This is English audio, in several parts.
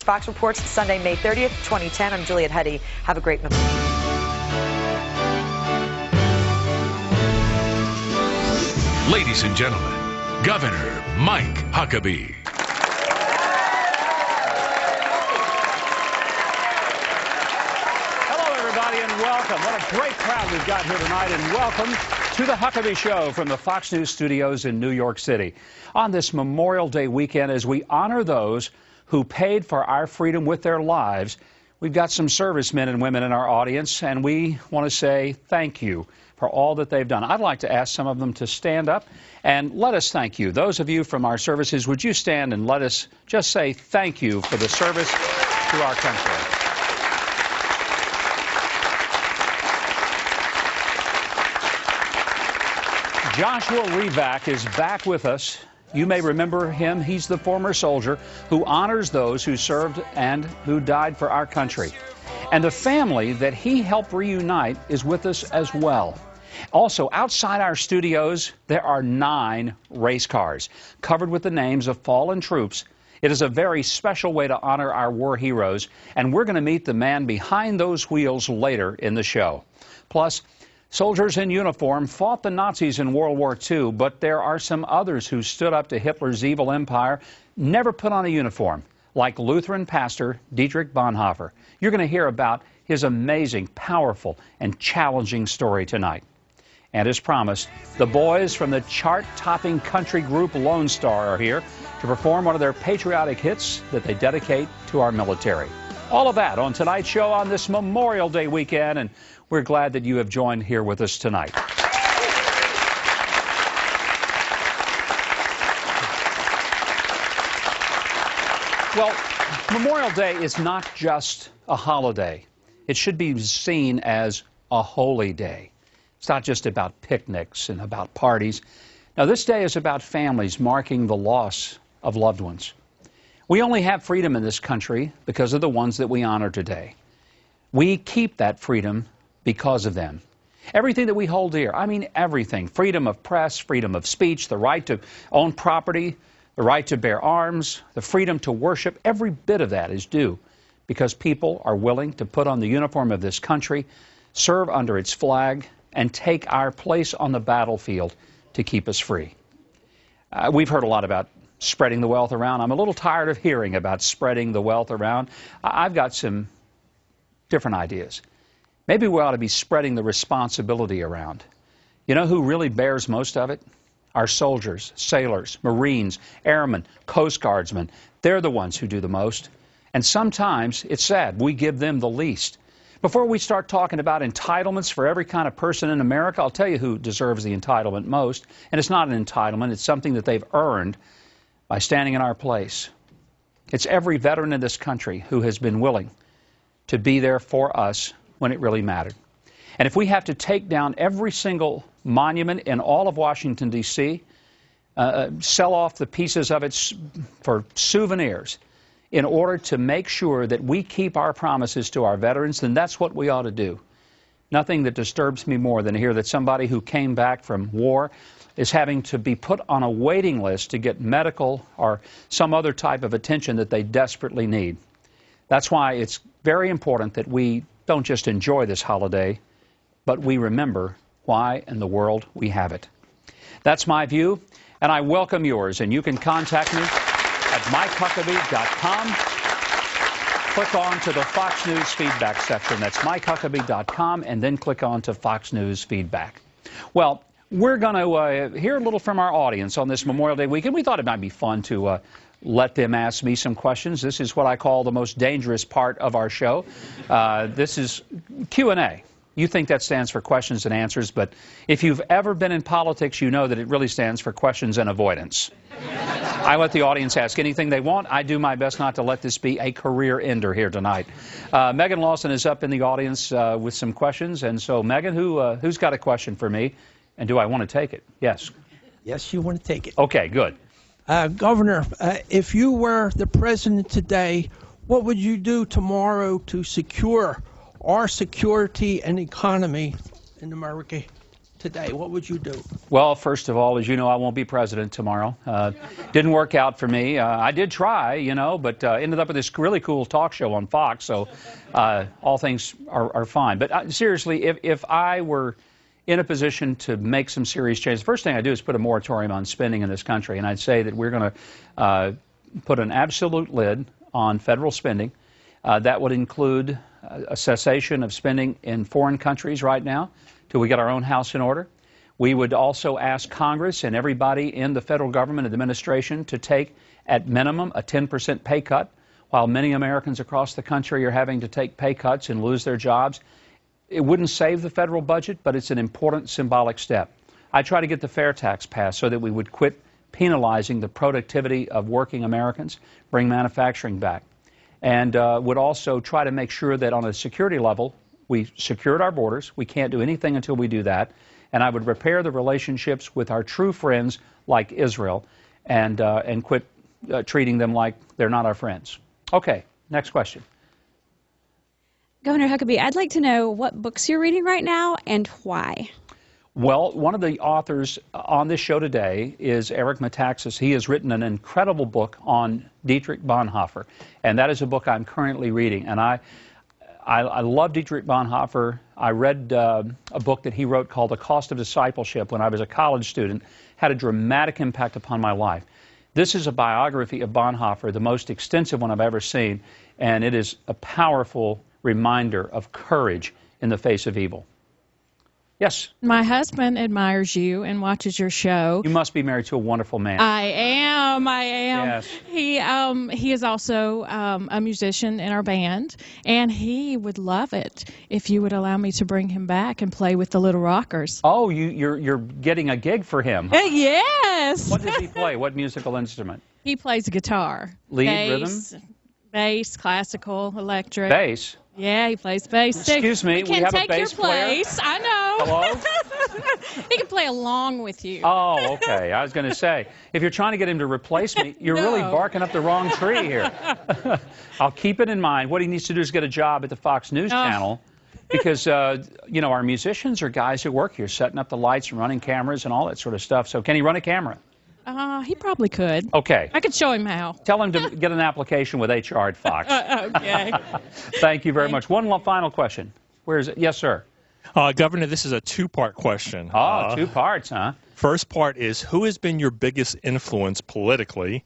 Fox Reports, Sunday, May 30th, 2010. I'm Juliet Huddy. Have a great night. Ladies and gentlemen, Governor Mike Huckabee. Hello, everybody, and welcome. What a great crowd we've got here tonight, and welcome to the Huckabee Show from the Fox News studios in New York City. On this Memorial Day weekend, as we honor those who paid for our freedom with their lives, we've got some servicemen and women in our audience, and we want to say thank you for all that they've done. I'd like to ask some of them to stand up and let us thank you. Those of you from our services, would you stand and let us just say thank you for the service to our country. Joshua Reback is back with us. You may remember him. He's the former soldier who honors those who served and who died for our country. And the family that he helped reunite is with us as well. Also, outside our studios, there are 9 race cars covered with the names of fallen troops. It is a very special way to honor our war heroes, and we're going to meet the man behind those wheels later in the show. Plus, soldiers in uniform fought the Nazis in World War II, but there are some others who stood up to Hitler's evil empire, never put on a uniform, like Lutheran pastor Dietrich Bonhoeffer. You're going to hear about his amazing, powerful, and challenging story tonight. And as promised, the boys from the chart-topping country group Lone Star are here to perform one of their patriotic hits that they dedicate to our military. All of that on tonight's show on this Memorial Day weekend, and we're glad that you have joined here with us tonight. Well, Memorial Day is not just a holiday. It should be seen as a holy day. It's not just about picnics and about parties. Now, this day is about families marking the loss of loved ones. We only have freedom in this country because of the ones that we honor today. We keep that freedom because of them. Everything that we hold dear, I mean everything, freedom of press, freedom of speech, the right to own property, the right to bear arms, the freedom to worship, every bit of that is due because people are willing to put on the uniform of this country, serve under its flag, and take our place on the battlefield to keep us free. We've heard a lot about spreading the wealth around. I'm a little tired of hearing about spreading the wealth around. I've got some different ideas. Maybe we ought to be spreading the responsibility around. You know who really bears most of it? Our soldiers, sailors, Marines, airmen, Coast Guardsmen. They're the ones who do the most. And sometimes, it's sad, we give them the least. Before we start talking about entitlements for every kind of person in America, I'll tell you who deserves the entitlement most. And it's not an entitlement, it's something that they've earned by standing in our place. It's every veteran in this country who has been willing to be there for us when it really mattered. And if we have to take down every single monument in all of Washington, D.C., sell off the pieces of it for souvenirs in order to make sure that we keep our promises to our veterans, then that's what we ought to do. Nothing that disturbs me more than to hear that somebody who came back from war is having to be put on a waiting list to get medical or some other type of attention that they desperately need. That's why it's very important that we don't just enjoy this holiday, but we remember why in the world we have it. That's my view, and I welcome yours, and you can contact me at MikeHuckabee.com. Click on to the Fox News feedback section. That's MikeHuckabee.com, and then click on to Fox News feedback. Well, we're going to hear a little from our audience on this Memorial Day weekend. We thought it might be fun to let them ask me some questions. This is what I call the most dangerous part of our show. This is Q&A. You think that stands for questions and answers, but if you've ever been in politics, you know that it really stands for questions and avoidance. I let the audience ask anything they want. I do my best not to let this be a career ender here tonight. Megan Lawson is up in the audience with some questions, and so Megan, who's got a question for me, and do I want to take it? Yes. Yes, you want to take it. Okay, good. Governor, if you were the president today, what would you do tomorrow to secure our security and economy in America? today, what would you do? Well, first of all, as you know, I won't be president tomorrow. Didn't work out for me. I did try, you know, but ended up with this really cool talk show on Fox, so all things are fine. But seriously, if I were in a position to make some serious changes, the first thing I do is put a moratorium on spending in this country, and I'd say that we're going to put an absolute lid on federal spending. That would include a cessation of spending in foreign countries right now till we get our own house in order. We would also ask Congress and everybody in the federal government administration to take, at minimum, a 10% pay cut. While many Americans across the country are having to take pay cuts and lose their jobs, it wouldn't save the federal budget, but it's an important symbolic step. I try to get the fair tax passed so that we would quit penalizing the productivity of working Americans, bring manufacturing back, and would also try to make sure that on a security level, we secured our borders. We can't do anything until we do that. And I would repair the relationships with our true friends like Israel and quit treating them like they're not our friends. Okay, next question. Governor Huckabee, I'd like to know what books you're reading right now and why. Well, one of the authors on this show today is Eric Metaxas. He has written an incredible book on Dietrich Bonhoeffer, and that is a book I'm currently reading. And I love Dietrich Bonhoeffer. I read a book that he wrote called The Cost of Discipleship when I was a college student. Had a dramatic impact upon my life. This is a biography of Bonhoeffer, the most extensive one I've ever seen, and it is a powerful reminder of courage in the face of evil. Yes? My husband admires you and watches your show. You must be married to a wonderful man. I am. Yes. He is also a musician in our band, and he would love it if you would allow me to bring him back and play with the Little Rockers. Oh, you're getting a gig for him. Huh? Yes. What does he play? What musical instrument? He plays guitar. Lead, rhythm? Bass, classical, electric. Bass? Yeah, he plays bass too. Excuse me, we have a bass player? He can take your place. I know. Hello? He can play along with you. Oh, okay. I was going to say, if you're trying to get him to replace me, you're really barking up the wrong tree here. I'll keep it in mind. What he needs to do is get a job at the Fox News channel because, you know, our musicians are guys who work here, setting up the lights and running cameras and all that sort of stuff. So can he run a camera? He probably could. Okay. I could show him how. Tell him to get an application with HR at Fox. Okay. Thank you very much. One final question. Where is it? Yes, sir. Governor, this is a two-part question. Oh, two parts, huh? First part is, who has been your biggest influence politically,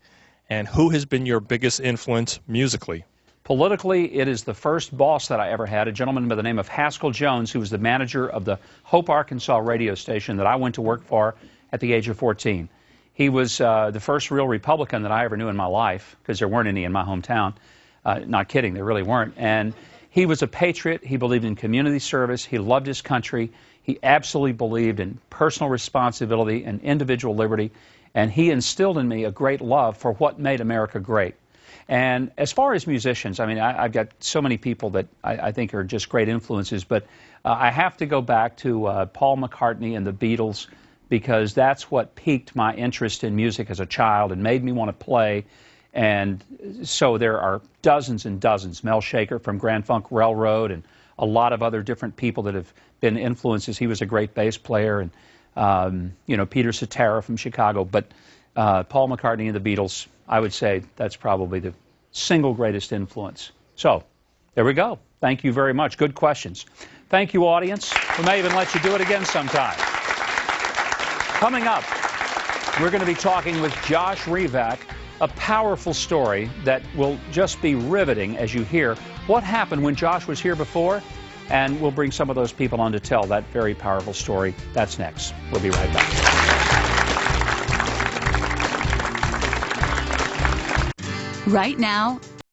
and who has been your biggest influence musically? Politically, it is the first boss that I ever had, a gentleman by the name of Haskell Jones, who was the manager of the Hope, Arkansas radio station that I went to work for at the age of 14. He was the first real Republican that I ever knew in my life, because there weren't any in my hometown. Not kidding, there really weren't. And he was a patriot. He believed in community service. He loved his country. He absolutely believed in personal responsibility and individual liberty. And he instilled in me a great love for what made America great. And as far as musicians, I mean, I've got so many people that I think are just great influences, but I have to go back to Paul McCartney and the Beatles, because that's what piqued my interest in music as a child and made me want to play. And so there are dozens and dozens. Mel Shaker from Grand Funk Railroad and a lot of other different people that have been influences. He was a great bass player, and you know, Peter Cetera from Chicago. But Paul McCartney and the Beatles, I would say that's probably the single greatest influence. So there we go. Thank you very much. Good questions. Thank you, audience. We may even let you do it again sometime. Coming up, we're going to be talking with Josh Revak, a powerful story that will just be riveting as you hear what happened when Josh was here before, and we'll bring some of those people on to tell that very powerful story. That's next. We'll be right back. Right now,